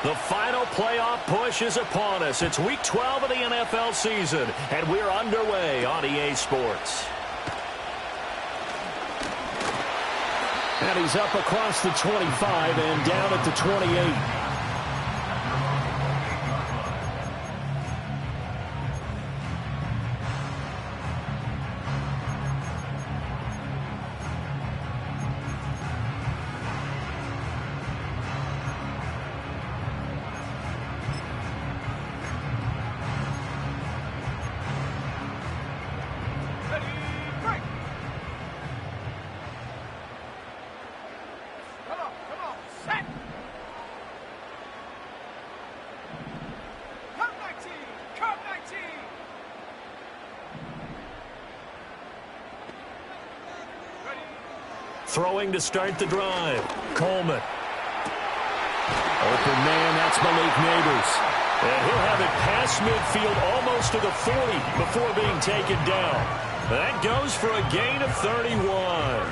The final playoff push is upon us. It's Week 12 of the NFL season, and we're underway on EA Sports. And he's up across the 25 and down at the 28. Throwing to start the drive. Coleman. Open man, that's Malik Neighbors. And he'll have it past midfield almost to the 40 before being taken down. That goes for a gain of 31.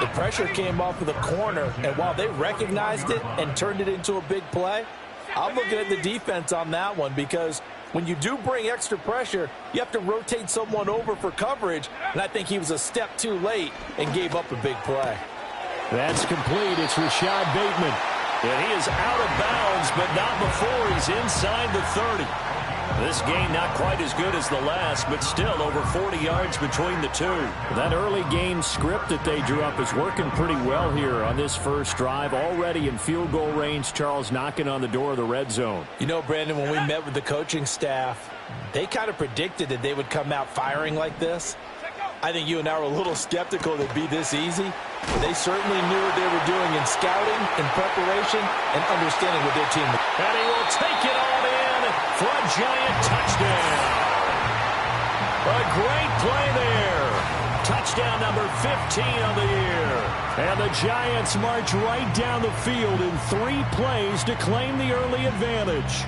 The pressure came off of the corner, and while they recognized it and turned it into a big play, I'm looking at the defense on that one because when you do bring extra pressure, you have to rotate someone over for coverage, and I think he was a step too late and gave up a big play. That's complete. It's Rashad Bateman. And he is out of bounds, but not before he's inside the 30. This game not quite as good as the last, but still over 40 yards between the two. That early game script that they drew up is working pretty well here on this first drive. Already in field goal range, Charles knocking on the door of the red zone. You know, Brandon, when we met with the coaching staff, they kind of predicted that they would come out firing like this. I think you and I were a little skeptical that it'd be this easy, but they certainly knew what they were doing in scouting, in preparation, and understanding what their team was. And he will take it all in for a giant touchdown. A great play there. Touchdown number 15 of the year. And the Giants march right down the field in 3 plays to claim the early advantage.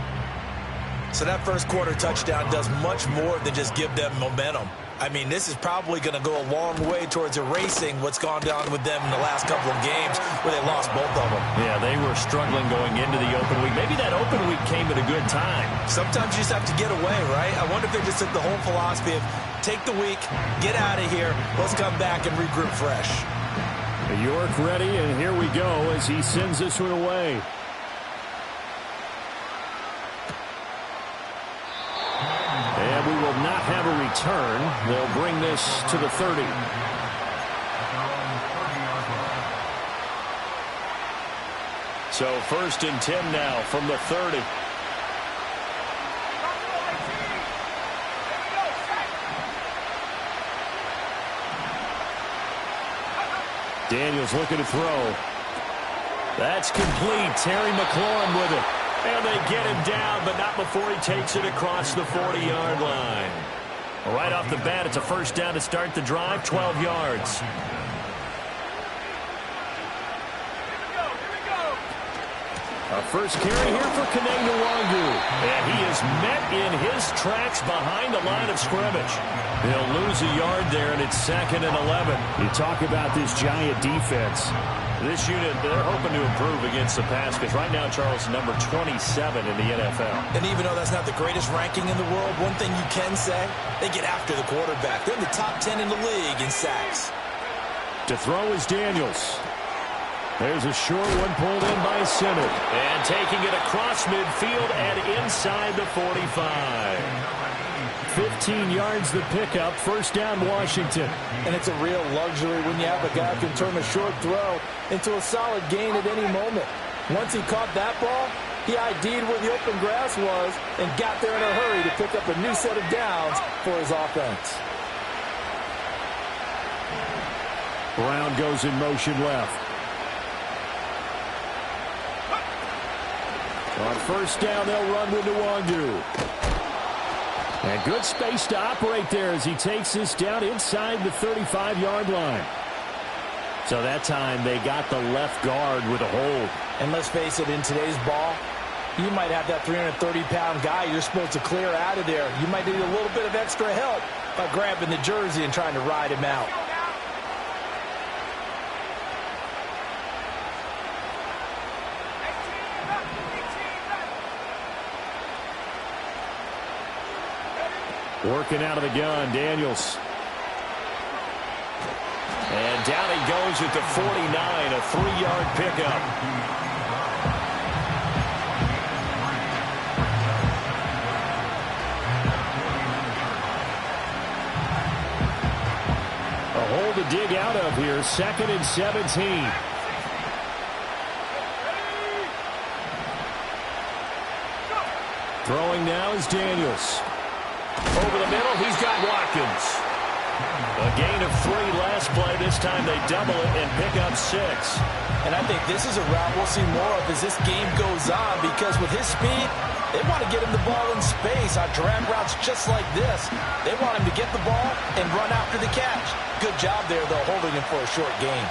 So that first quarter touchdown does much more than just give them momentum. I mean, this is probably going to go a long way towards erasing what's gone down with them in the last couple of games where they lost both of them. Yeah, they were struggling going into the open week. Maybe that open week came at a good time. Sometimes you just have to get away, right? I wonder if they just took the whole philosophy of take the week, get out of here, let's come back and regroup fresh. York ready, and here we go as he sends this one away. And we will not have a return. They'll bring this to the 30. So 1st and 10 now from the 30. Daniels looking to throw. That's complete. Terry McLaurin with it. And they get him down, but not before he takes it across the 40-yard line. Right off the bat, it's a first down to start the drive, 12 yards. A first carry here for Kaneng Nwangu. And he is met in his tracks behind the line of scrimmage. He'll lose a yard there, and it's 2nd and 11. You talk about this Giant defense. This unit, they're hoping to improve against the pass because right now, Charles, number 27 in the NFL. And even though that's not the greatest ranking in the world, one thing you can say, they get after the quarterback. They're in the top 10 in the league in sacks. To throw is Daniels. There's a short one pulled in by Sinnott. And taking it across midfield and inside the 45. 15 yards the pickup. First down, Washington. And it's a real luxury when you have a guy who can turn a short throw into a solid gain at any moment. Once he caught that ball, he ID'd where the open grass was and got there in a hurry to pick up a new set of downs for his offense. Brown goes in motion left. On first down, they'll run with Nwangu. And good space to operate there as he takes this down inside the 35-yard line. So that time they got the left guard with a hold. And let's face it, in today's ball, you might have that 330-pound guy you're supposed to clear out of there. You might need a little bit of extra help by grabbing the jersey and trying to ride him out. Working out of the gun, Daniels. And down he goes at the 49, a 3-yard pickup. A hole to dig out of here, 2nd and 17. Throwing now is Daniels. Over the middle, he's got Watkins. A gain of 3 last play. This time they double it and pick up 6. And I think this is a route we'll see more of as this game goes on, because with his speed, they want to get him the ball in space on drag routes just like this. They want him to get the ball and run after the catch. Good job there, though, holding him for a short gain.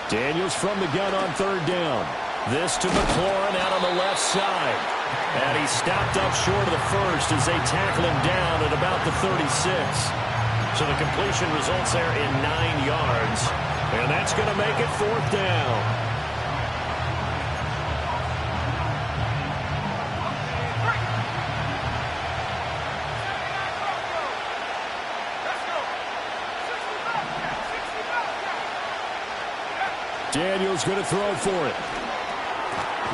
Daniels from the gun on 3rd down. This to McLaurin out on the left side. And he's stopped up short of the first as they tackle him down at about the 36. So the completion results there in 9 yards. And that's going to make it 4th down. Daniels going to throw for it.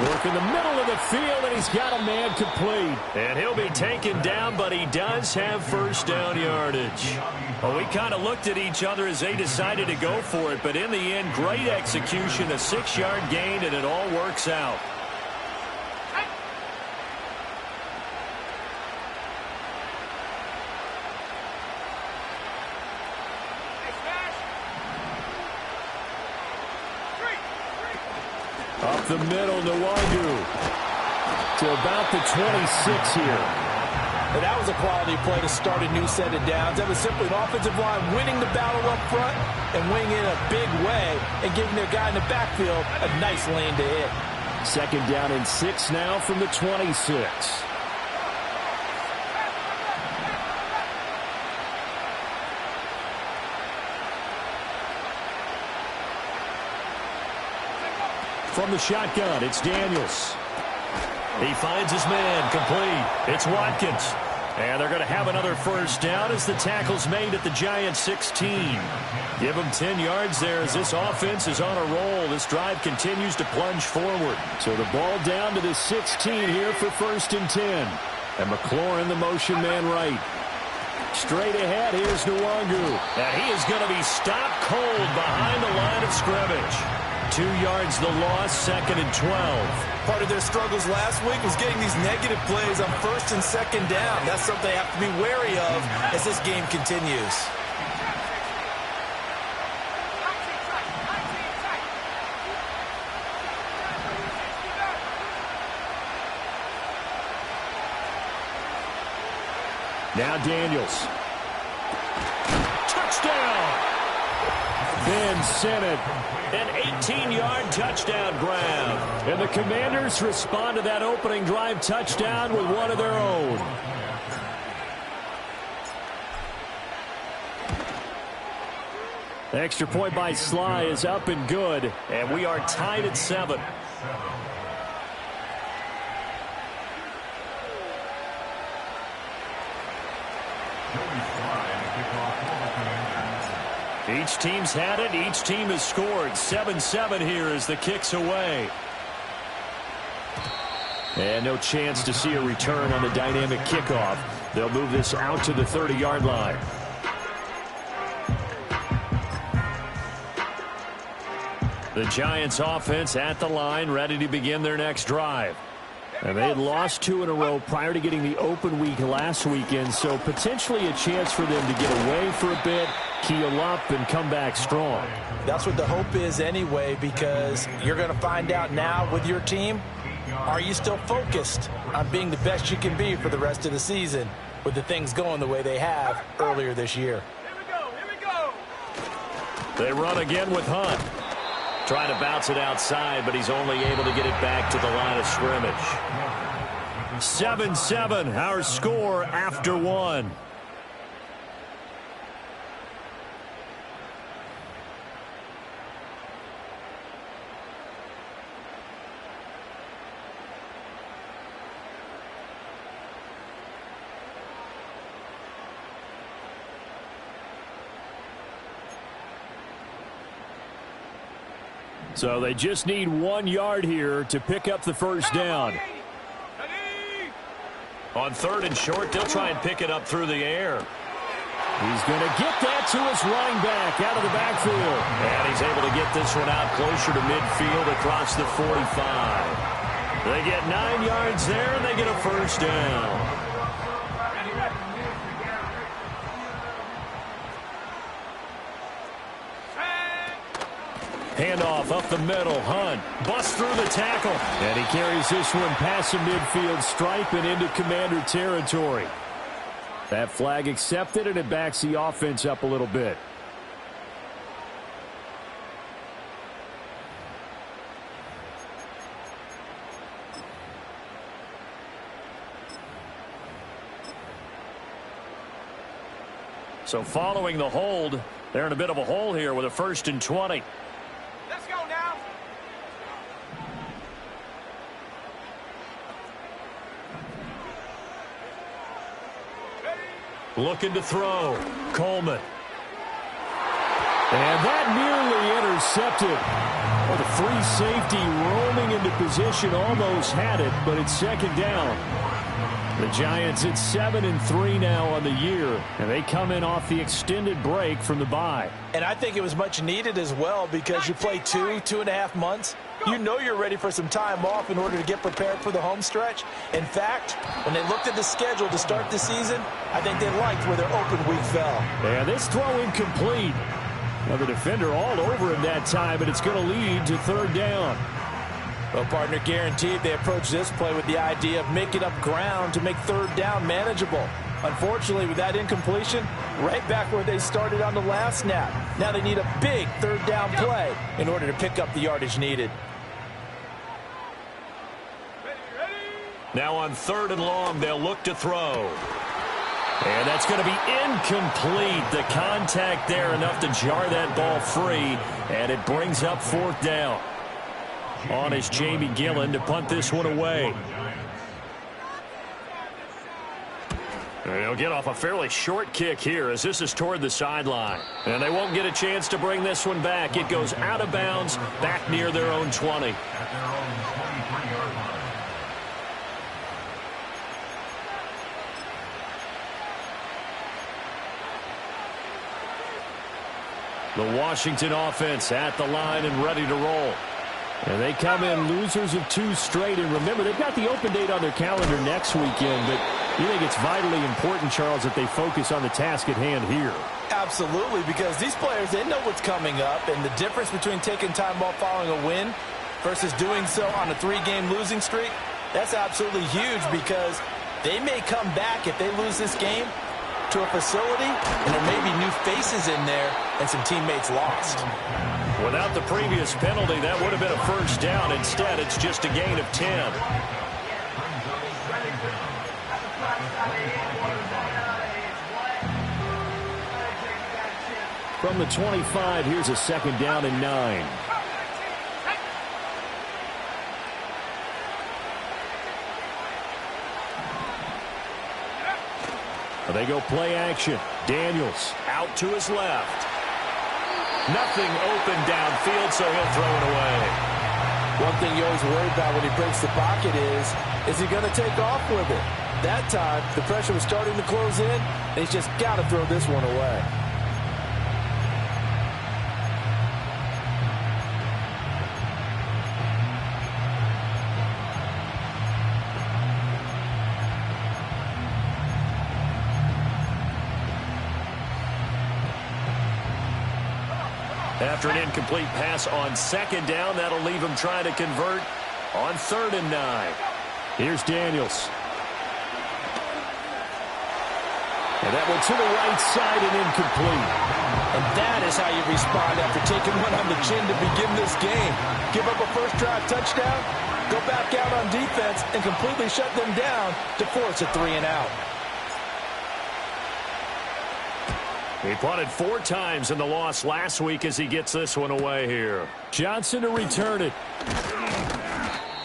Work in the middle of the field, and he's got a man complete. And he'll be taken down, but he does have 1st down yardage. Well, we kind of looked at each other as they decided to go for it, but in the end, great execution, a 6-yard gain, and it all works out. Up the middle, Nwangu to about the 26 here. And that was a quality play to start a new set of downs. That was simply an offensive line winning the battle up front and winning in a big way and giving their guy in the backfield a nice lane to hit. 2nd down and 6 now from the 26. From the shotgun, it's Daniels. He finds his man, complete. It's Watkins. And they're going to have another 1st down as the tackle's made at the Giants' 16. Give them 10 yards there as this offense is on a roll. This drive continues to plunge forward. So the ball down to the 16 here for 1st and 10. And McLaurin, the motion man right. Straight ahead, here's Nwangu. And he is going to be stopped cold behind the line of scrimmage. 2 yards the loss, 2nd and 12. Part of their struggles last week was getting these negative plays on 1st and 2nd down. That's something they have to be wary of as this game continues. Now Daniels. Touchdown! Ben Simmons. An 18-yard touchdown grab. And the Commanders respond to that opening drive touchdown with one of their own. The extra point by Sly is up and good. And we are tied at 7. Each team's had it. Each team has scored. 7-7 here as the kick's away. And no chance to see a return on the dynamic kickoff. They'll move this out to the 30-yard line. The Giants offense at the line, ready to begin their next drive. And they had lost 2 in a row prior to getting the open week last weekend, so potentially a chance for them to get away for a bit, keel up, and come back strong. That's what the hope is anyway, because you're going to find out now with your team, are you still focused on being the best you can be for the rest of the season with the things going the way they have earlier this year? Here we go. They run again with Hunt. Trying to bounce it outside, but he's only able to get it back to the line of scrimmage. 7-7, our score after one. So they just need 1 yard here to pick up the first down. On 3rd and short, they'll try and pick it up through the air. He's going to get that to his running back out of the backfield. And he's able to get this one out closer to midfield across the 45. They get 9 yards there, and they get a first down. Handoff up the middle. Hunt busts through the tackle. And he carries this one past the midfield stripe and into Commander territory. That flag accepted, and it backs the offense up a little bit. So following the hold, they're in a bit of a hole here with a 1st and 20. Let's go now. Looking to throw. Coleman. And that nearly intercepted. Well, the free safety roaming into position almost had it, but it's 2nd down. The Giants at 7-3 now on the year, and they come in off the extended break from the bye. And I think it was much needed as well because you play 2.5 months. You know you're ready for some time off in order to get prepared for the home stretch. In fact, when they looked at the schedule to start the season, I think they liked where their open week fell. Yeah, this throw incomplete. Now the defender all over him that time, but it's going to lead to 3rd down. Well, partner, guaranteed they approach this play with the idea of making up ground to make 3rd down manageable. Unfortunately, with that incompletion, right back where they started on the last snap. Now they need a big 3rd down play in order to pick up the yardage needed. Now on 3rd and long, they'll look to throw. And that's going to be incomplete. The contact there enough to jar that ball free, and it brings up 4th down. On is Jamie Gillen to punt this one away. They'll get off a fairly short kick here as this is toward the sideline. And they won't get a chance to bring this one back. It goes out of bounds back near their own 20. The Washington offense at the line and ready to roll. And they come in losers of 2 straight. And remember, they've got the open date on their calendar next weekend. But you think it's vitally important, Charles, that they focus on the task at hand here? Absolutely, because these players, they know what's coming up. And the difference between taking time off following a win versus doing so on a 3-game losing streak, that's absolutely huge because they may come back if they lose this game to a facility, and there may be new faces in there and some teammates lost. Without the previous penalty, that would have been a first down. Instead, it's just a gain of 10. From the 25, here's a 2nd down and 9. They go play action. Daniels out to his left. Nothing open downfield, so he'll throw it away. One thing you always worry about when he breaks the pocket is he going to take off with it? That time, the pressure was starting to close in, and he's just got to throw this one away. After an incomplete pass on 2nd down, that'll leave him trying to convert on 3rd and 9. Here's Daniels. And That one to the right side and incomplete. And that is how you respond after taking one on the chin to begin this game. Give up a first-drive touchdown, go back out on defense, and completely shut them down to force a 3-and-out. He punted 4 times in the loss last week as he gets this one away here. Johnson to return it.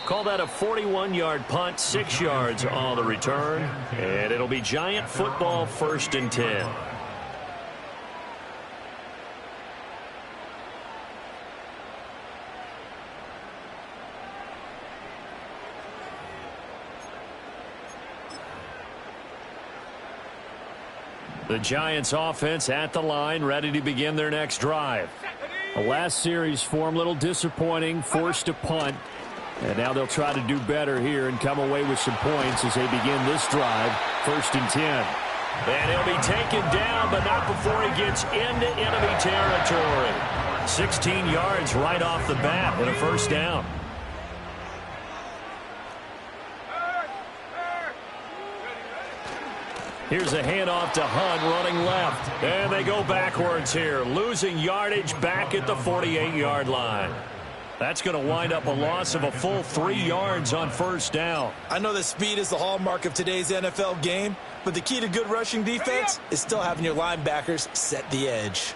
Call that a 41-yard punt, 6 yards on the return. And it'll be Giant football, 1st and 10. The Giants offense at the line, ready to begin their next drive. The last series form, a little disappointing, forced to punt. And now they'll try to do better here and come away with some points as they begin this drive, 1st and 10. And he'll be taken down, but not before he gets into enemy territory. 16 yards right off the bat and a 1st down. Here's a handoff to Hunt running left. And they go backwards here, losing yardage back at the 48-yard line. That's going to wind up a loss of a full 3 yards on 1st down. I know that speed is the hallmark of today's NFL game, but the key to good rushing defense is still having your linebackers set the edge.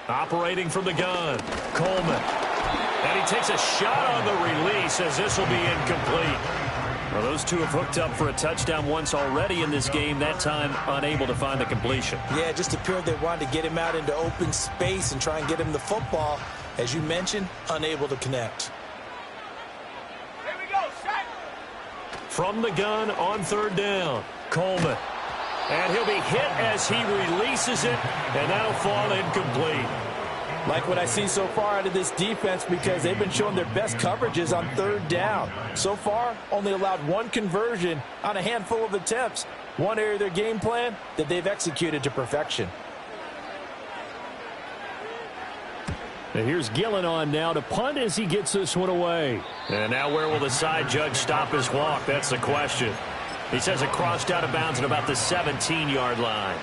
Operating from the gun, Coleman. And he takes a shot on the release as this will be incomplete. Well, those two have hooked up for a touchdown once already in this game, that time unable to find the completion. Yeah, it just appeared they wanted to get him out into open space and try and get him the football. As you mentioned, unable to connect. Here we go, set. From the gun on 3rd down, Coleman. And he'll be hit as he releases it, and that'll fall incomplete. Like what I see so far out of this defense because they've been showing their best coverages on 3rd down. So far, only allowed 1 conversion on a handful of attempts. One area of their game plan that they've executed to perfection. And here's Gillen on now to punt as he gets this one away. And now where will the side judge stop his walk? That's the question. He says it crossed out of bounds at about the 17-yard line.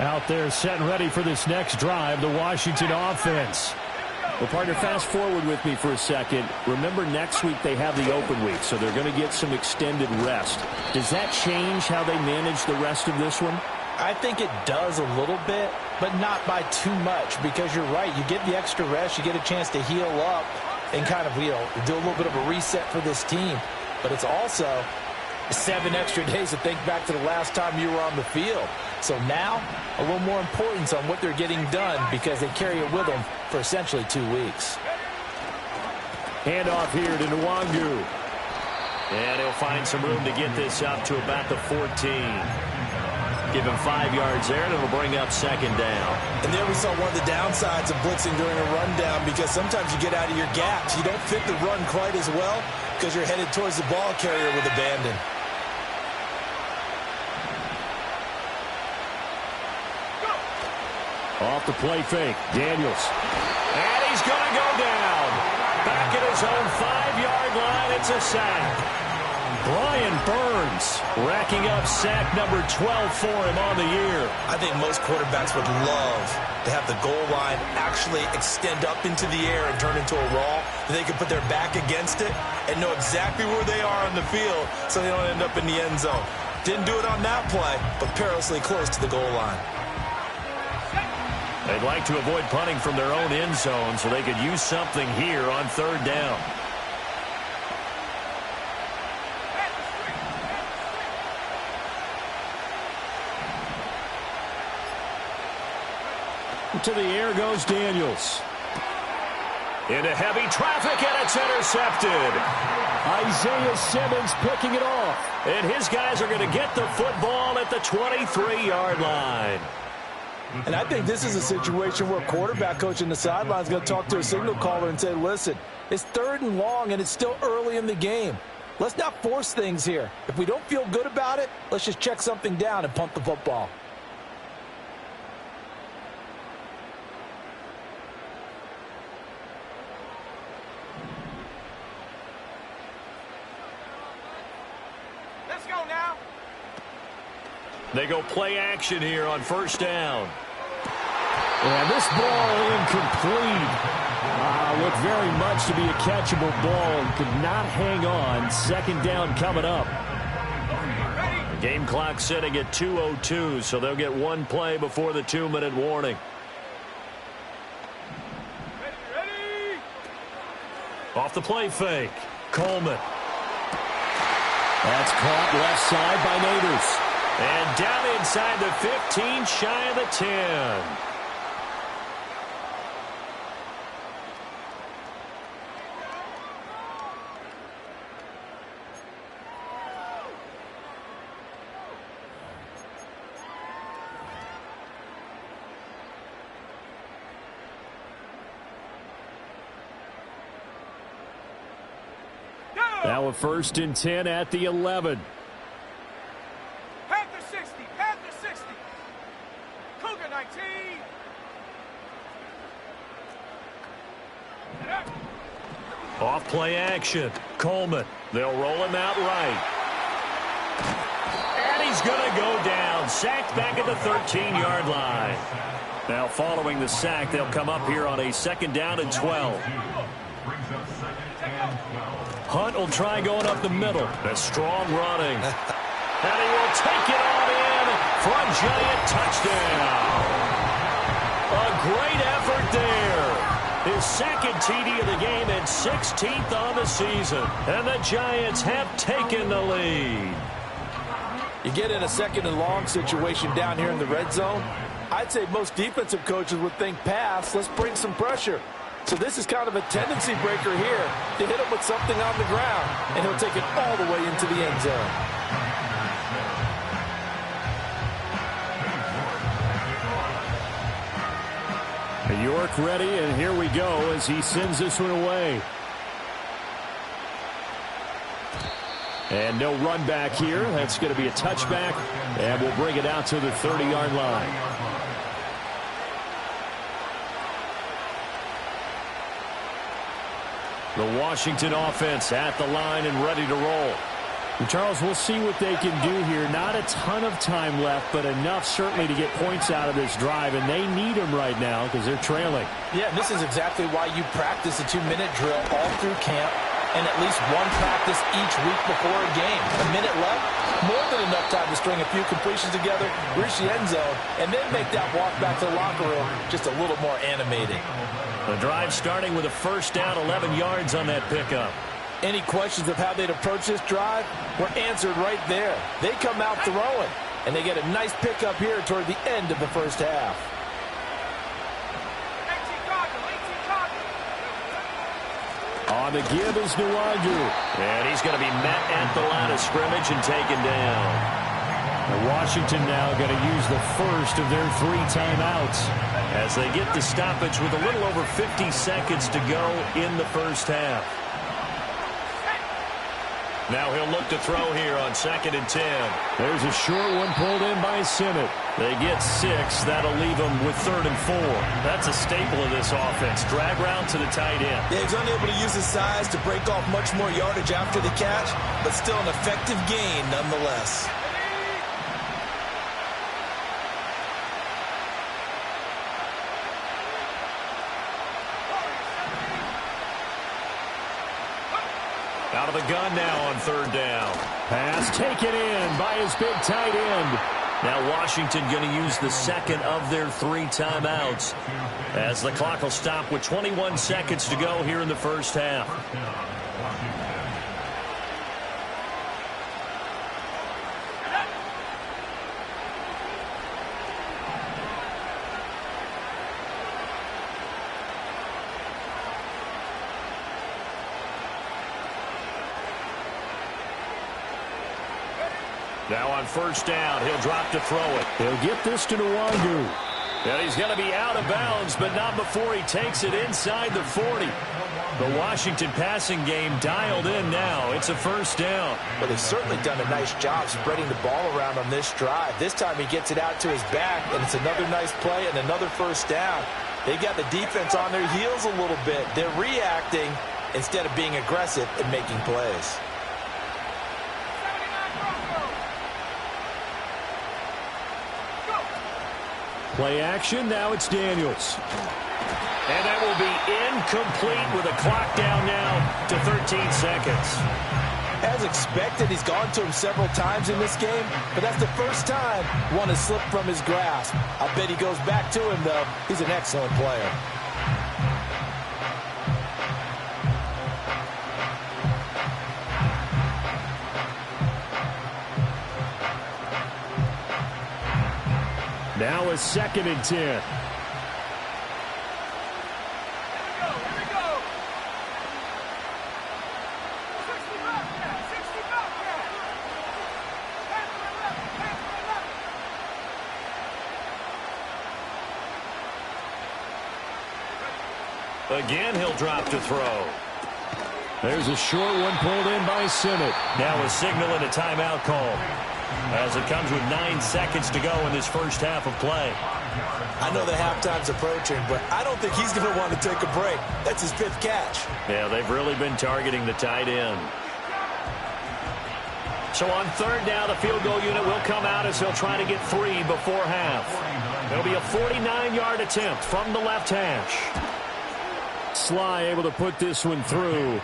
Out there set and ready for this next drive, the Washington offense. Well, partner, fast forward with me for a second. Remember, next week they have the open week, so they're going to get some extended rest. Does that change how they manage the rest of this one? I think it does a little bit, but not by too much, because you're right. You get the extra rest, you get a chance to heal up and kind of, do a little bit of a reset for this team. But it's also 7 extra days to think back to the last time you were on the field. So now, a little more importance on what they're getting done because they carry it with them for essentially 2 weeks. Handoff here to Nwangu. And he'll find some room to get this up to about the 14. Give him 5 yards there, and it'll bring up 2nd down. And there we saw one of the downsides of blitzing during a rundown because sometimes you get out of your gaps. You don't fit the run quite as well because you're headed towards the ball carrier with abandon. Off the play fake, Daniels. And he's going to go down. Back at his own 5-yard line, it's a sack. Brian Burns racking up sack number 12 for him on the year. I think most quarterbacks would love to have the goal line actually extend up into the air and turn into a wall. They can put their back against it and know exactly where they are on the field so they don't end up in the end zone. Didn't do it on that play, but perilously close to the goal line. They'd like to avoid punting from their own end zone so they could use something here on 3rd down. To the air goes Daniels. Into heavy traffic, and it's intercepted. Isaiah Simmons picking it off. And his guys are going to get the football at the 23-yard line. And I think this is a situation where a quarterback coach in the sideline is going to talk to a signal caller and say, listen, it's 3rd and long, and it's still early in the game. Let's not force things here. If we don't feel good about it, let's just check something down and punt the football. Let's go now. They go play action here on first down. And this ball incomplete. Looked very much to be a catchable ball and could not hang on. Second down coming up. Game clock sitting at 2:02, so they'll get one play before the 2-minute warning. Ready. Off the play fake, Coleman. That's caught left side by Neighbors. And down inside the 15, shy of the 10. Now a 1st and 10 at the 11. Panther 60. Panther 60. Cougar 19. Off play action, Coleman. They'll roll him out right. And he's going to go down. Sacked back at the 13-yard line. Now following the sack, they'll come up here on a 2nd down and 12. Hunt will try going up the middle. A strong running. And he will take it on in for a giant touchdown. A great effort there. His 2nd TD of the game and 16th on the season. And the Giants have taken the lead. You get in a 2nd and long situation down here in the red zone. I'd say most defensive coaches would think pass. Let's bring some pressure. So this is kind of a tendency breaker here to hit him with something on the ground, and he'll take it all the way into the end zone. York ready, and here we go as he sends this one away. And no run back here. That's going to be a touchback, and we'll bring it out to the 30-yard line. The Washington offense at the line and ready to roll. And Charles, we'll see what they can do here. Not a ton of time left, but enough certainly to get points out of this drive, and they need them right now because they're trailing. Yeah, this is exactly why you practice a 2-minute drill all through camp and at least one practice each week before a game. A minute left, more than enough time to string a few completions together, reach the end zone, and then make that walk back to the locker room just a little more animated. The drive starting with a 1st down, 11 yards on that pickup. Any questions of how they'd approach this drive were answered right there. They come out throwing, and they get a nice pickup here toward the end of the first half. 18 On the give is Nwangu. And he's going to be met at the line of scrimmage and taken down. And Washington now going to use the first of their 3 timeouts. As they get the stoppage with a little over 50 seconds to go in the first half. Now he'll look to throw here on 2nd and 10. There's a short one pulled in by Simmett. They get 6. That'll leave them with 3rd and 4. That's a staple of this offense. Drag route to the tight end. Yeah, he's unable to use his size to break off much more yardage after the catch, but still an effective gain nonetheless. Out of the gun now on 3rd down. Pass taken in by his big tight end. Now Washington going to use the 2nd of their 3 timeouts as the clock will stop with 21 seconds to go here in the first half. Now on 1st down, he'll drop to throw it. He'll get this to Nwangu. And he's going to be out of bounds, but not before he takes it inside the 40. The Washington passing game dialed in now. It's a 1st down. Well, they've certainly done a nice job spreading the ball around on this drive. This time he gets it out to his back, and it's another nice play and another 1st down. They got the defense on their heels a little bit. They're reacting instead of being aggressive and making plays. Play action. Now it's Daniels. And that will be incomplete with a clock down now to 13 seconds. As expected, he's gone to him several times in this game, but that's the first time one has slipped from his grasp. I bet he goes back to him, though. He's an excellent player. Now a 2nd and 10. Again, he'll drop to throw. There's a short one pulled in by Simmett. Now a signal and a timeout call, as it comes with 9 seconds to go in this first half of play. I know the halftime's approaching, but I don't think he's going to want to take a break. That's his 5th catch. Yeah, they've really been targeting the tight end. So on 3rd down, the field goal unit will come out as he'll try to get 3 before half. It'll be a 49-yard attempt from the left hash. Sly able to put this one through.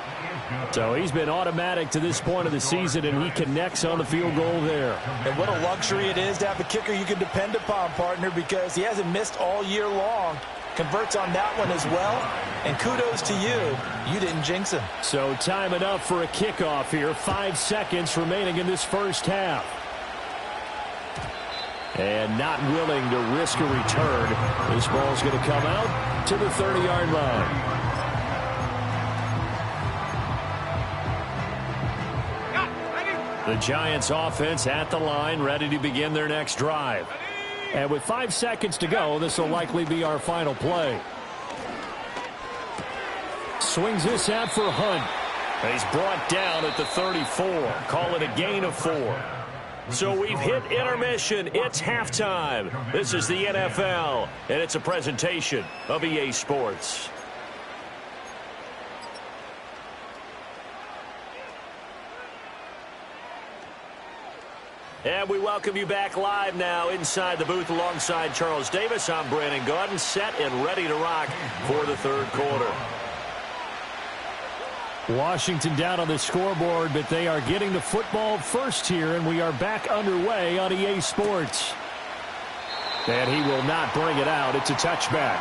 So he's been automatic to this point of the season, and he connects on the field goal there. And what a luxury it is to have a kicker you can depend upon, partner, because he hasn't missed all year long. Converts on that one as well. And kudos to you. You didn't jinx him. So time enough for a kickoff here. 5 seconds remaining in this first half. And not willing to risk a return. This ball's going to come out to the 30-yard line. The Giants offense at the line, ready to begin their next drive. And with 5 seconds to go, this will likely be our final play. Swings this out for Hunt. He's brought down at the 34. Call it a gain of 4. So we've hit intermission. It's halftime. This is the NFL, and it's a presentation of EA Sports. And we welcome you back live now inside the booth alongside Charles Davis. I'm Brandon Gaudin, set and ready to rock for the 3rd quarter. Washington down on the scoreboard, but they are getting the football first here, and we are back underway on EA Sports. And he will not bring it out. It's a touchback.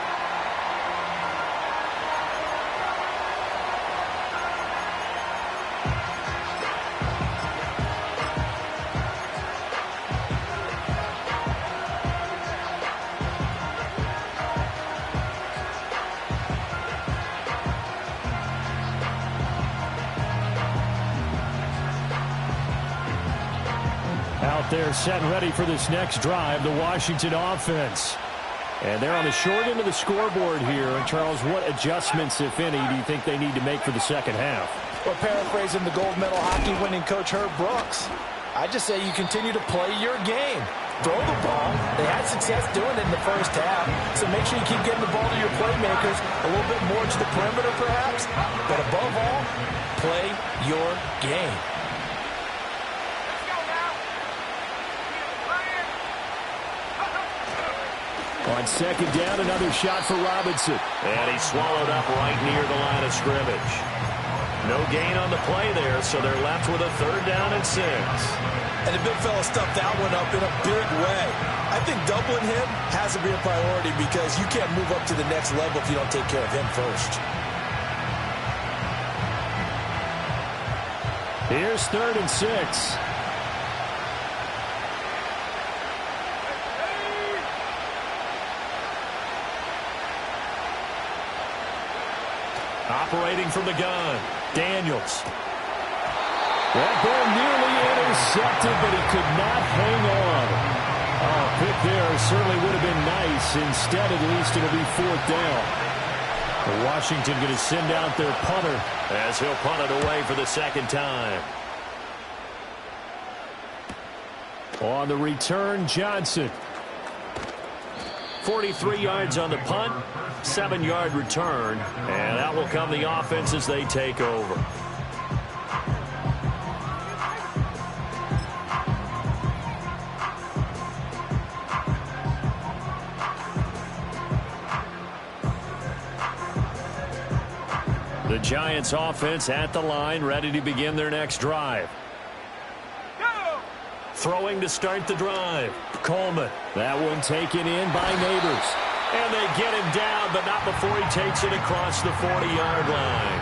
They're set and ready for this next drive, the Washington offense. And they're on the short end of the scoreboard here. And Charles, what adjustments, if any, do you think they need to make for the second half? Well, paraphrasing the gold medal hockey winning coach Herb Brooks, I just say you continue to play your game. Throw the ball. They had success doing it in the first half, so make sure you keep getting the ball to your playmakers a little bit more to the perimeter perhaps. But above all, play your game. On 2nd down, another shot for Robinson. And he swallowed up right near the line of scrimmage. No gain on the play there, so they're left with a 3rd down and 6. And the big fella stuffed that one up in a big way. I think doubling him has to be a priority because you can't move up to the next level if you don't take care of him first. Here's 3rd and 6. Operating from the gun, Daniels. That ball nearly intercepted, but he could not hang on. Oh, pick there certainly would have been nice. Instead, at least it'll be 4th down. Washington going to send out their punter, as he'll punt it away for the 2nd time. On the return, Johnson. 43 yards on the punt, 7-yard return, and that will come the offense as they take over. Giants offense at the line, ready to begin their next drive. Throwing to start the drive. Coleman. That one taken in by Neighbors. And they get him down, but not before he takes it across the 40-yard line.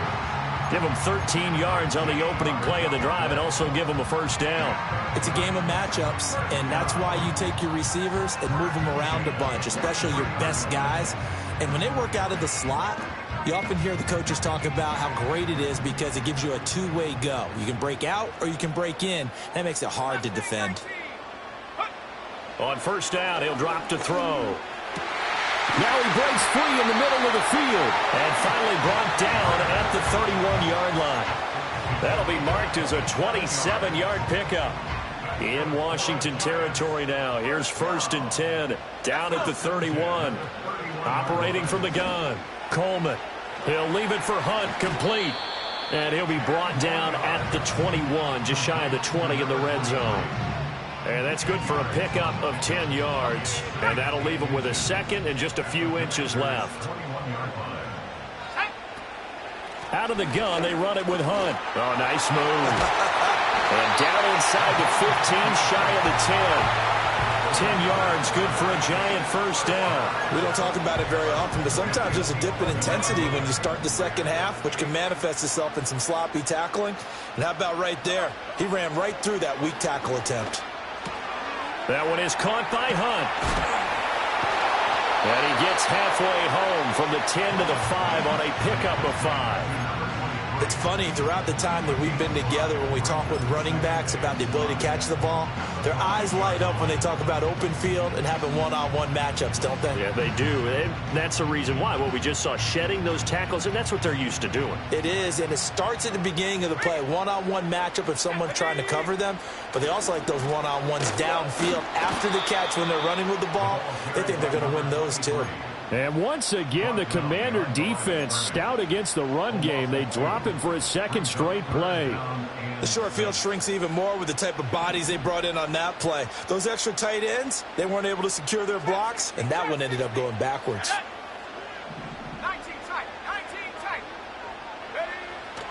Give him 13 yards on the opening play of the drive and also give him a first down. It's a game of matchups, and that's why you take your receivers and move them around a bunch, especially your best guys. And when they work out of the slot, you often hear the coaches talk about how great it is because it gives you a two-way go. You can break out or you can break in. That makes it hard to defend. On first down, he'll drop to throw. Now he breaks free in the middle of the field. And finally brought down at the 31-yard line. That'll be marked as a 27-yard pickup. In Washington territory now. Here's 1st and 10. Down at the 31. Operating from the gun. Coleman. He'll leave it for Hunt. Complete. And he'll be brought down at the 21. Just shy of the 20 in the red zone. And that's good for a pickup of 10 yards. And that'll leave him with a second and just a few inches left. Out of the gun, they run it with Hunt. Oh, nice move. And down inside the 15, shy of the 10. 10 yards, good for a Giant first down. We don't talk about it very often, but sometimes there's a dip in intensity when you start the second half, which can manifest itself in some sloppy tackling. And how about right there? He ran right through that weak tackle attempt. That one is caught by Hunt. And he gets halfway home from the 10 to the 5 on a pickup of 5. It's funny, throughout the time that we've been together, when we talk with running backs about the ability to catch the ball, their eyes light up when they talk about open field and having one-on-one matchups, don't they? Yeah, they do. And that's the reason why. What we just saw, shedding those tackles, and that's what they're used to doing. It is, and it starts at the beginning of the play. One-on-one matchup if someone's trying to cover them, but they also like those one-on-ones downfield after the catch when they're running with the ball. They think they're going to win those too. And once again, the Commander defense stout against the run game. They drop him for a second straight play. The short field shrinks even more with the type of bodies they brought in on that play. Those extra tight ends, they weren't able to secure their blocks, and that one ended up going backwards. 19 tight. Ready?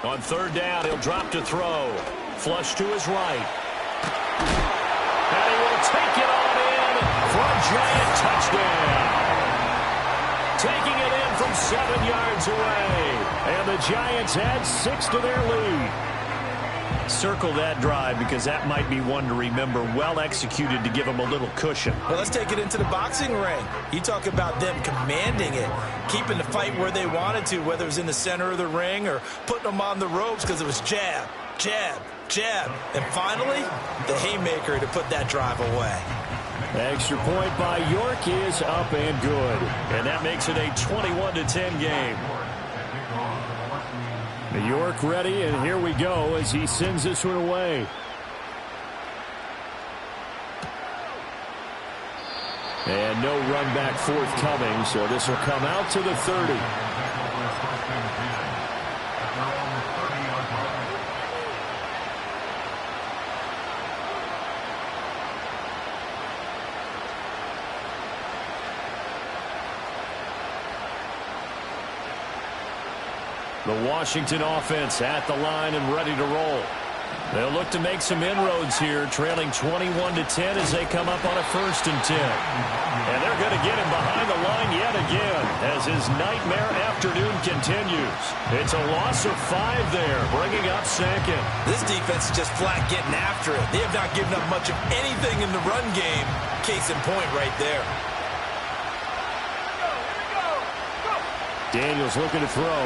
On third down, he'll drop to throw. Flush to his right. And he will take it on in for a Giant touchdown. Taking it in from 7 yards away. And the Giants add 6 to their lead. Circle that drive because that might be one to remember. Well executed to give them a little cushion. Well, let's take it into the boxing ring. You talk about them commanding it, keeping the fight where they wanted to, whether it was in the center of the ring or putting them on the ropes because it was jab, jab, jab. And finally, the haymaker to put that drive away. Extra point by York is up and good. And that makes it a 21-10 game. York ready, and here we go as he sends this one away. And no run back forthcoming, so this will come out to the 30. The Washington offense at the line and ready to roll. They'll look to make some inroads here, trailing 21-10 as they come up on a 1st and 10. And they're going to get him behind the line yet again as his nightmare afternoon continues. It's a loss of 5 there, bringing up 2nd. This defense is just flat getting after it. They have not given up much of anything in the run game. Case in point right there. Daniels looking to throw.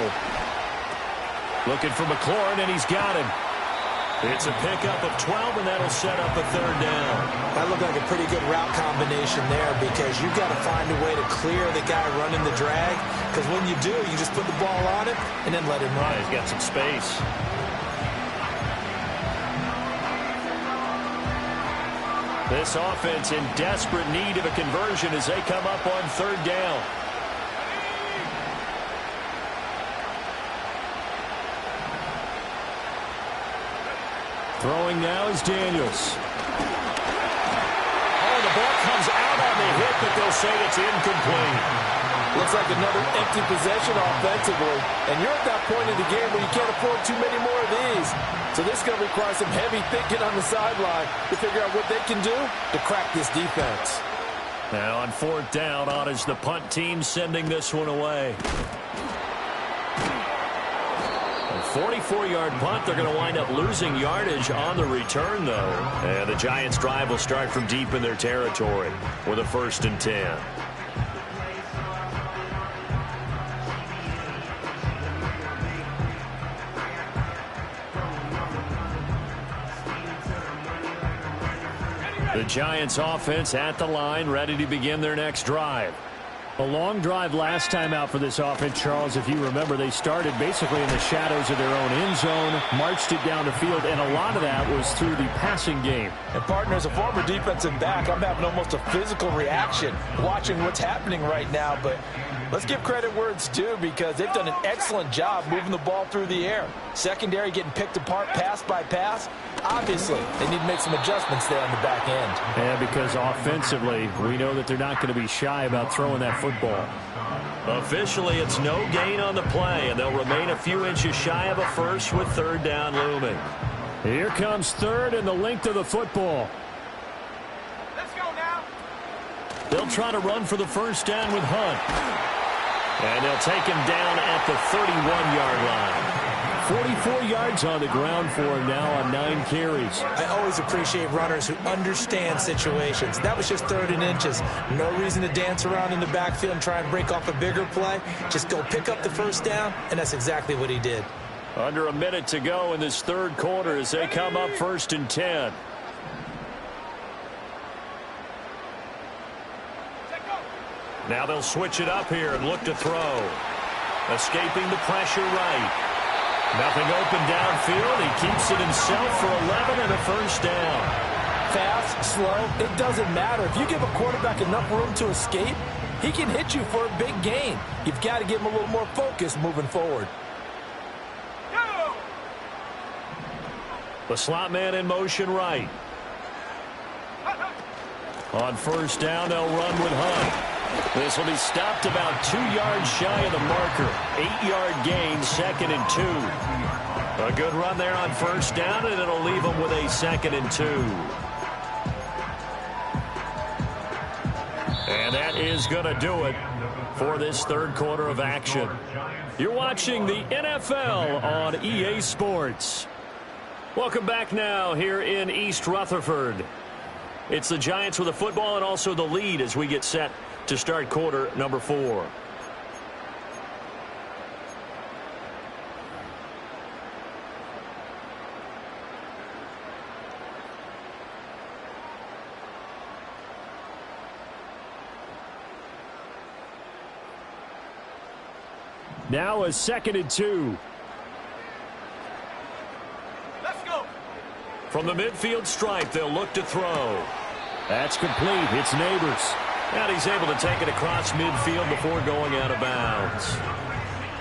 Looking for McLaurin, and he's got him. It's a pickup of 12, and that'll set up a 3rd down. That looked like a pretty good route combination there because you've got to find a way to clear the guy running the drag because when you do, you just put the ball on him and then let him run. He's got some space. This offense in desperate need of a conversion as they come up on 3rd down. Throwing now is Daniels. Oh, the ball comes out on the hit, but they'll say it's incomplete. Looks like another empty possession offensively. And you're at that point in the game where you can't afford too many more of these. So this is going to require some heavy thinking on the sideline to figure out what they can do to crack this defense. Now on fourth down, on is the punt team sending this one away. A 44-yard punt. They're going to wind up losing yardage on the return, though. And the Giants' drive will start from deep in their territory with a 1st and 10. The Giants offense at the line, ready to begin their next drive. A long drive last time out for this offense, Charles. If you remember, they started basically in the shadows of their own end zone, marched it down the field, and a lot of that was through the passing game. And, partner, as a former defensive back, I'm having almost a physical reaction watching what's happening right now. But let's give credit where it's due because they've done an excellent job moving the ball through the air. Secondary getting picked apart pass by pass. Obviously, they need to make some adjustments there on the back end. Yeah, because offensively, we know that they're not going to be shy about throwing that football. Officially, it's no gain on the play, and they'll remain a few inches shy of a first with 3rd down looming. Here comes 3rd and the length of the football. Let's go now. They'll try to run for the 1st down with Hunt. And they'll take him down at the 31-yard line. 44 yards on the ground for him now on 9 carries. I always appreciate runners who understand situations. That was just 3rd and inches. No reason to dance around in the backfield and try and break off a bigger play. Just go pick up the 1st down, and that's exactly what he did. Under a minute to go in this 3rd quarter as they come up 1st and 10. Now they'll switch it up here and look to throw. Escaping the pressure right. Nothing open downfield. He keeps it himself for 11 and a 1st down. Fast, slow, it doesn't matter. If you give a quarterback enough room to escape, he can hit you for a big gain. You've got to give him a little more focus moving forward. The slot man in motion right. On 1st down, they'll run with Hunt. This will be stopped about 2 yards shy of the marker. 8-yard gain, 2nd and 2. A good run there on 1st down, and it'll leave them with a 2nd and 2. And that is going to do it for this 3rd quarter of action. You're watching the NFL on EA Sports. Welcome back now here in East Rutherford. It's the Giants with the football and also the lead as we get set to start quarter number 4. Now a 2nd and 2. Let's go. From the midfield stripe, they'll look to throw. That's complete. It's Neighbors. And he's able to take it across midfield before going out of bounds.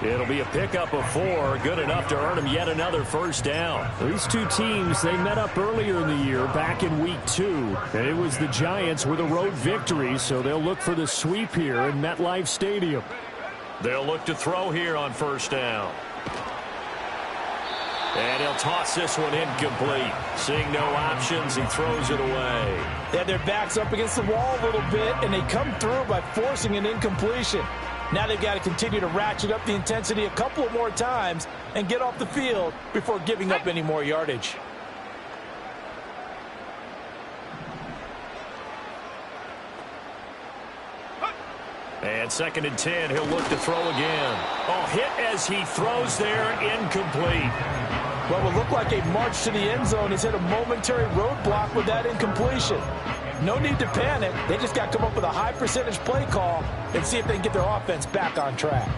It'll be a pickup of 4, good enough to earn him yet another 1st down. These two teams, they met up earlier in the year, back in week 2. And it was the Giants with a road victory, so they'll look for the sweep here in MetLife Stadium. They'll look to throw here on 1st down. And he'll toss this one incomplete. Seeing no options, he throws it away. They had their backs up against the wall a little bit, and they come through by forcing an incompletion. Now they've got to continue to ratchet up the intensity a couple of more times and get off the field before giving up any more yardage. And 2nd and 10, he'll look to throw again. Oh, hit as he throws there, incomplete. What will look like a march to the end zone has hit a momentary roadblock with that incompletion. No need to panic. They just got to come up with a high percentage play call and see if they can get their offense back on track.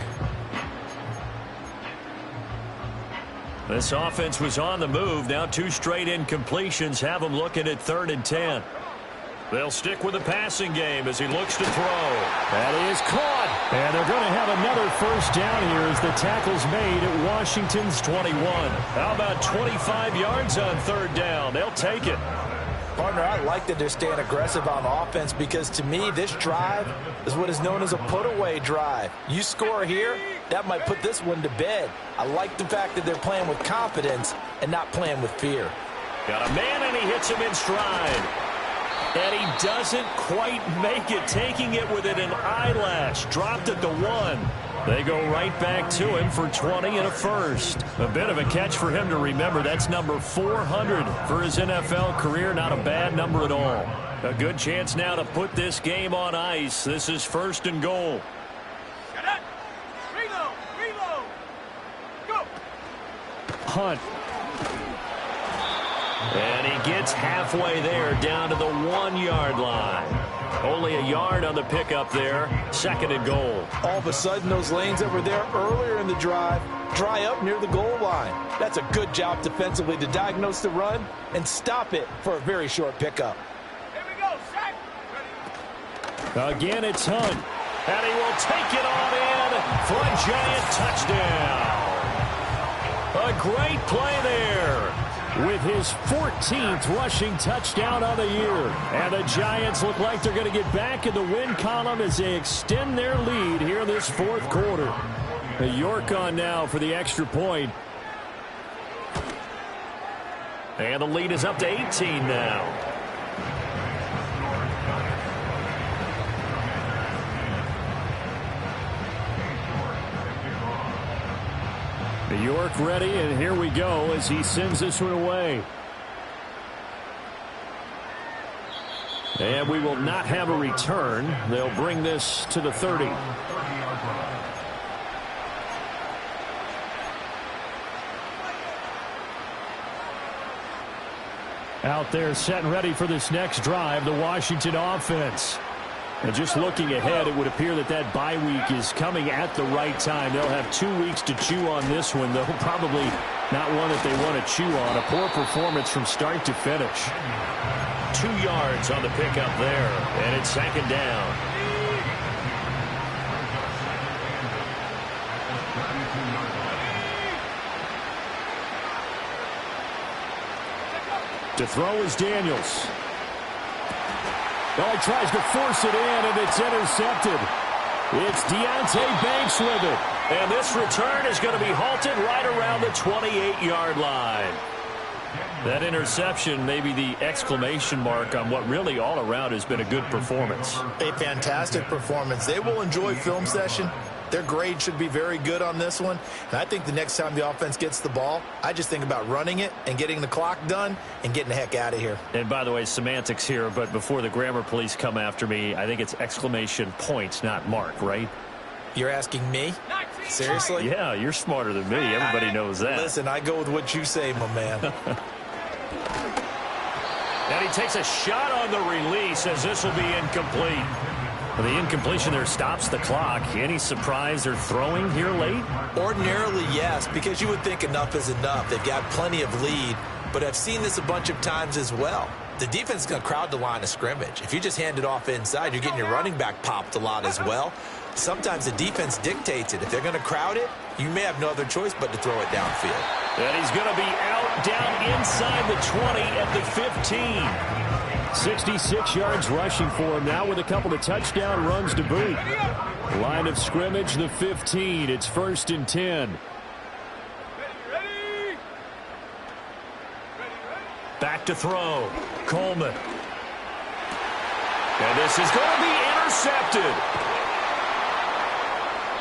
This offense was on the move. Now 2 straight incompletions have them looking at 3rd and 10. They'll stick with the passing game as he looks to throw. That is caught. And they're going to have another 1st down here as the tackle's made at Washington's 21. How about 25 yards on 3rd down? They'll take it. Partner, I like that they're staying aggressive on offense because, to me, this drive is what is known as a put-away drive. You score here, that might put this one to bed. I like the fact that they're playing with confidence and not playing with fear. Got a man, and he hits him in stride. And he doesn't quite make it, taking it within an eyelash. Dropped at the 1. They go right back to him for 20 and a first. A bit of a catch for him to remember. That's number 400 for his NFL career. Not a bad number at all. A good chance now to put this game on ice. This is 1st and goal. Reload. Reload. Go. Hunt. And he gets halfway there, down to the 1-yard line. Only a yard on the pickup there. 2nd and goal. All of a sudden, those lanes that were there earlier in the drive dry up near the goal line. That's a good job defensively to diagnose the run and stop it for a very short pickup. Here we go, Sack. Ready. Again, it's Hunt. And he will take it on in for a giant touchdown. A great play there. With his 14th rushing touchdown on the year. And the Giants look like they're going to get back in the win column as they extend their lead here in this 4th quarter. York on now for the extra point. And the lead is up to 18 now. York ready, and here we go as he sends this one away. And we will not have a return. They'll bring this to the 30. Out there set and ready for this next drive, the Washington offense. And just looking ahead, it would appear that that bye week is coming at the right time. They'll have 2 weeks to chew on this one, though probably not one that they want to chew on. A poor performance from start to finish. 2 yards on the pickup there, and it's 2nd down. To throw is Daniels. Well, he tries to force it in, and it's intercepted. It's Deonte Banks with it. And this return is going to be halted right around the 28-yard line. That interception may be the exclamation mark on what really all around has been a good performance. A fantastic performance. They will enjoy film session. Their grade should be very good on this one. And I think the next time the offense gets the ball, I just think about running it and getting the clock done and getting the heck out of here. And by the way, semantics here, but before the grammar police come after me, I think it's exclamation point, not mark, right? You're asking me? Seriously? Yeah, you're smarter than me. Everybody knows that. Listen, I go with what you say, my man. And he takes a shot on the release as this will be incomplete. The incompletion there stops the clock. Any surprise they're throwing here late? Ordinarily, yes, because you would think enough is enough. They've got plenty of lead, but I've seen this a bunch of times as well. The defense is going to crowd the line of scrimmage. If you just hand it off inside, you're getting your running back popped a lot as well. Sometimes the defense dictates it. If they're going to crowd it, you may have no other choice but to throw it downfield. And he's going to be out down inside the 20 at the 15. 66 yards rushing for him now with a couple of touchdown runs to boot. Line of scrimmage, the 15. It's 1st and 10. Back to throw. Coleman. And this is going to be intercepted.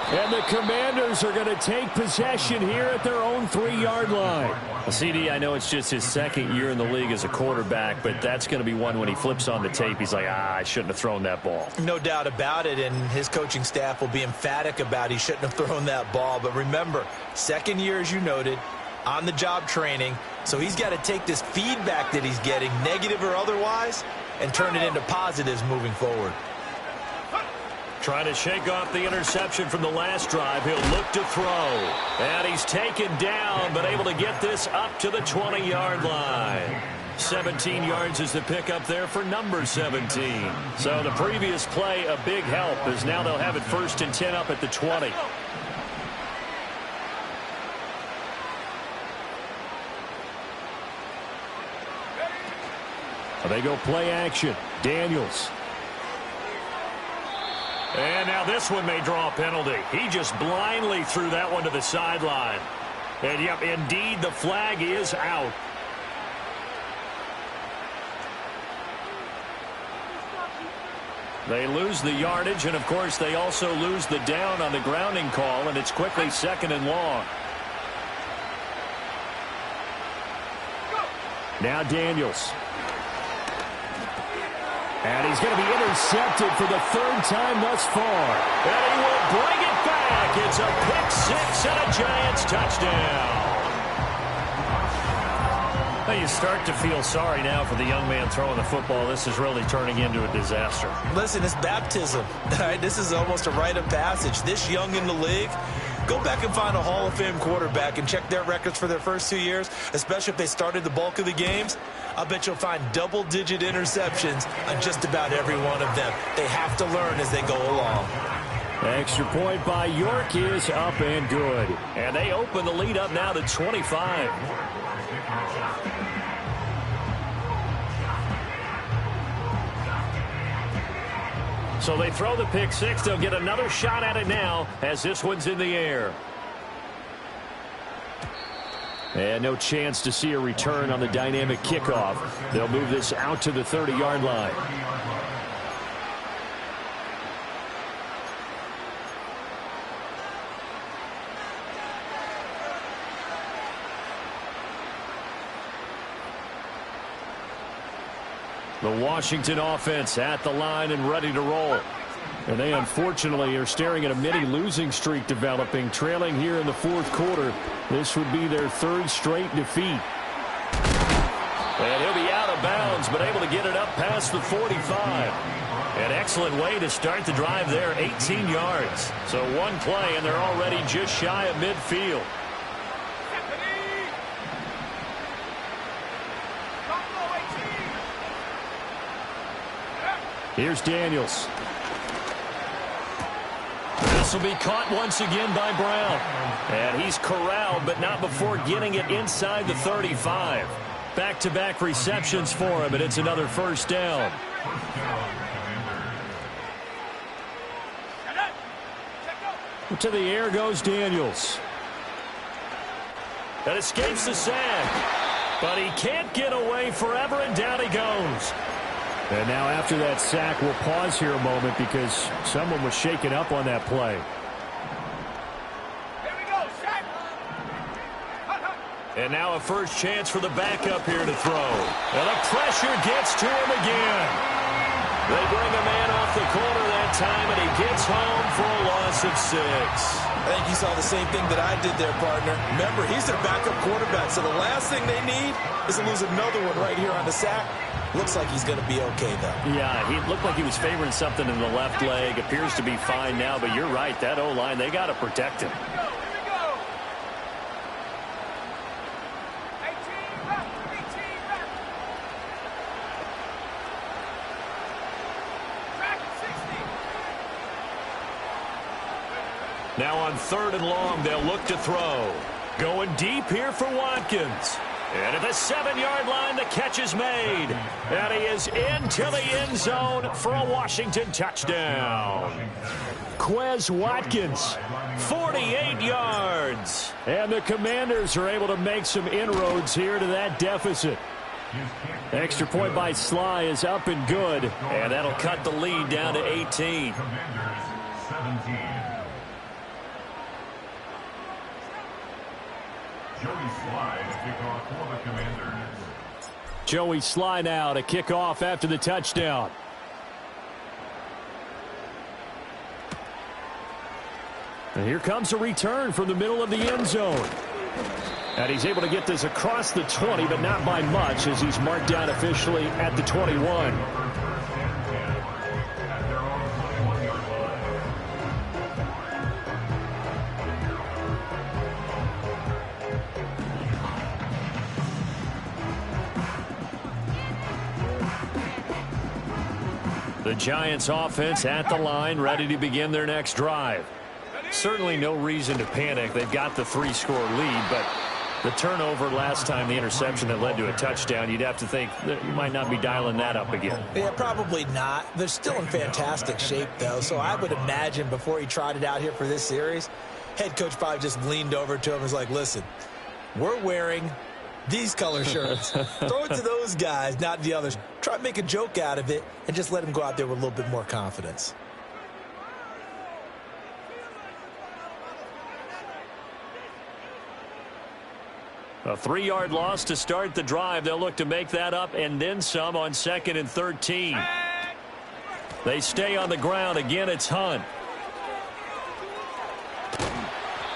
And the Commanders are going to take possession here at their own 3-yard line. Well, CD, I know it's just his 2nd year in the league as a quarterback, but that's going to be one when he flips on the tape. He's like, I shouldn't have thrown that ball. No doubt about it, and his coaching staff will be emphatic about he shouldn't have thrown that ball. But remember, 2nd year, as you noted, on-the-job training, so he's got to take this feedback that he's getting, negative or otherwise, and turn it into positives moving forward. Trying to shake off the interception from the last drive. He'll look to throw. And he's taken down, but able to get this up to the 20-yard line. 17 yards is the pickup there for number 17. So the previous play, a big help, as now they'll have it 1st and 10 up at the 20. They go play action. Daniels. And now this one may draw a penalty. He just blindly threw that one to the sideline. And, yep, indeed, the flag is out. They lose the yardage, and, of course, they also lose the down on the grounding call, and it's quickly 2nd and long. Now Daniels. And he's going to be intercepted for the 3rd time thus far. And he will bring it back. It's a pick-6 and a Giants touchdown. Well, you start to feel sorry now for the young man throwing the football. This is really turning into a disaster. Listen, it's baptism. Right? This is almost a rite of passage. This young in the league, go back and find a Hall of Fame quarterback and check their records for their first 2 years, especially if they started the bulk of the games. I bet you'll find double-digit interceptions on just about every one of them. They have to learn as they go along. Extra point by York is up and good. And they open the lead up now to 25. So they throw the pick-6. They'll get another shot at it now as this one's in the air. And no chance to see a return on the dynamic kickoff. They'll move this out to the 30-yard line. The Washington offense at the line and ready to roll. And they unfortunately are staring at a mini losing streak developing, trailing here in the 4th quarter. This would be their 3rd straight defeat. And he'll be out of bounds, but able to get it up past the 45. An excellent way to start the drive there, 18 yards. So one play, and they're already just shy of midfield. Here's Daniels. This will be caught once again by Brown. And he's corralled, but not before getting it inside the 35. Back-to-back receptions for him, and it's another 1st down. To the air goes Daniels. That escapes the sack. But he can't get away forever, and down he goes. And now after that sack, we'll pause here a moment because someone was shaken up on that play. Here we go, sack. And now a first chance for the backup here to throw. And the pressure gets to him again. They bring a man off the corner that time, and he gets home for a loss of 6. I think you saw the same thing that I did there, partner. Remember, he's their backup quarterback, so the last thing they need is to lose another one right here on the sack. Looks like he's going to be okay, though. Yeah, he looked like he was favoring something in the left leg. Appears to be fine now, but you're right. That O-line, they got to protect him. Now on 3rd and long, they'll look to throw. Going deep here for Watkins. And at the 7-yard line, the catch is made. And he is into the end zone for a Washington touchdown. Quez Watkins, 48 yards. And the Commanders are able to make some inroads here to that deficit. Extra point by Sly is up and good. And that'll cut the lead down to 18. Joey Sly now to kick off after the touchdown. And here comes a return from the middle of the end zone. And he's able to get this across the 20, but not by much as he's marked down officially at the 21. The Giants offense at the line, ready to begin their next drive. Certainly no reason to panic. They've got the 3-score lead, but The turnover last time, the interception that led to a touchdown, you'd have to think that you might not be dialing that up again. Yeah, probably not. They're still in fantastic shape, though, so I would imagine before he tried it out here for this series, head coach probably just leaned over to him and was like, listen, we're wearing these color shirts. Throw it to those guys, not the others. Try to make a joke out of it and just let him go out there with a little bit more confidence. A 3-yard loss to start the drive. They'll look to make that up and then some on 2nd and 13. They stay on the ground. Again, it's Hunt.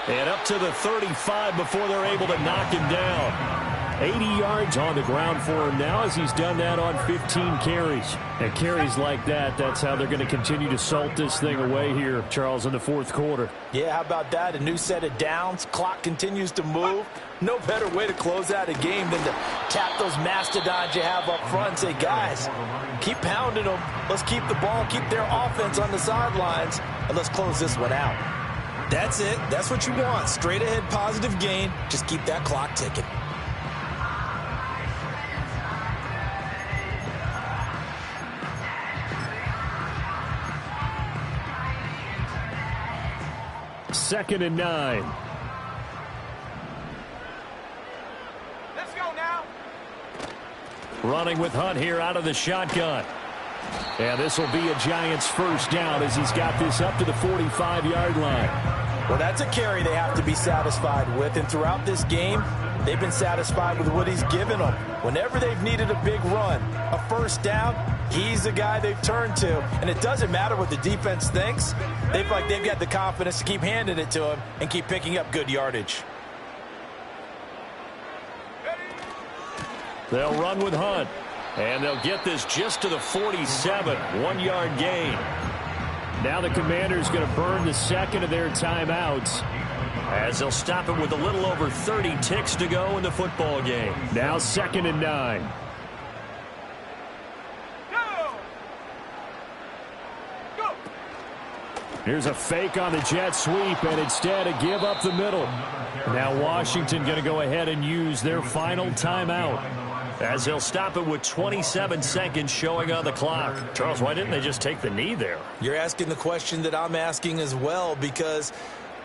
And up to the 35 before they're able to knock him down. 80 yards on the ground for him now as he's done that on 15 carries. And carries like that, that's how they're going to continue to salt this thing away here, Charles, in the fourth quarter. Yeah, how about that? A new set of downs. Clock continues to move. No better way to close out a game than to tap those mastodons you have up front and say, guys, keep pounding them. Let's keep the ball, keep their offense on the sidelines, and let's close this one out. That's it. That's what you want. Straight ahead positive gain. Just keep that clock ticking. Second and 9. Let's go now. Running with Hunt here out of the shotgun. And this will be a Giants first down as he's got this up to the 45-yard line. Well, that's a carry they have to be satisfied with. And throughout this game, they've been satisfied with what he's given them. Whenever they've needed a big run, a first down, he's the guy they've turned to. And it doesn't matter what the defense thinks. They've got the confidence to keep handing it to him and keep picking up good yardage. They'll run with Hunt. And they'll get this just to the 47. 1-yard gain. Now the Commanders going to burn the second of their timeouts, as they'll stop it with a little over 30 ticks to go in the football game. Now 2nd and 9. Go. Here's a fake on the jet sweep, and instead a give up the middle. Now Washington going to go ahead and use their final timeout, as they'll stop it with 27 seconds showing on the clock. Charles, why didn't they just take the knee there? You're asking the question that I'm asking as well, because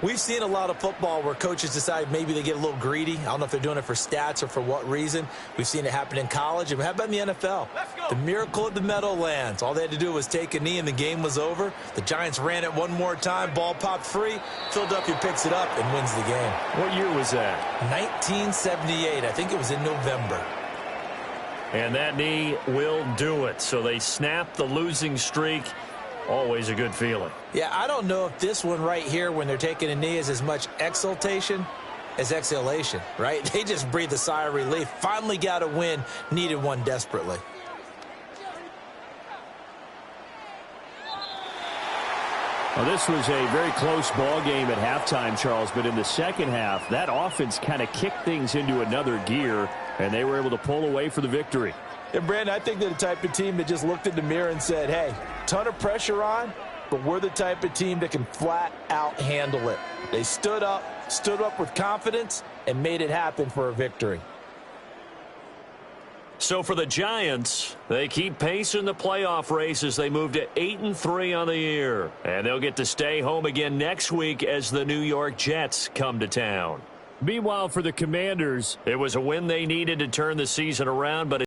we've seen a lot of football where coaches decide maybe they get a little greedy. I don't know if they're doing it for stats or for what reason. We've seen it happen in college. And how about in the NFL? The miracle of the Meadowlands. All they had to do was take a knee and the game was over. The Giants ran it one more time. Ball popped free. Philadelphia picks it up and wins the game. What year was that? 1978. I think it was in November. And that knee will do it. So they snap the losing streak. Always a good feeling. Yeah, I don't know if this one right here, when they're taking a knee, is as much exultation as exhalation, right? They just breathe a sigh of relief. Finally got a win. Needed one desperately. Well, this was a very close ball game at halftime, Charles, but in the second half, that offense kind of kicked things into another gear, and they were able to pull away for the victory. And, Brandon, I think they're the type of team that just looked in the mirror and said, hey, ton of pressure on, but we're the type of team that can flat out handle it. They stood up with confidence, and made it happen for a victory. So for the Giants, they keep pace in the playoff race as they move to 8-3 on the year. And they'll get to stay home again next week as the New York Jets come to town. Meanwhile, for the Commanders, it was a win they needed to turn the season around, but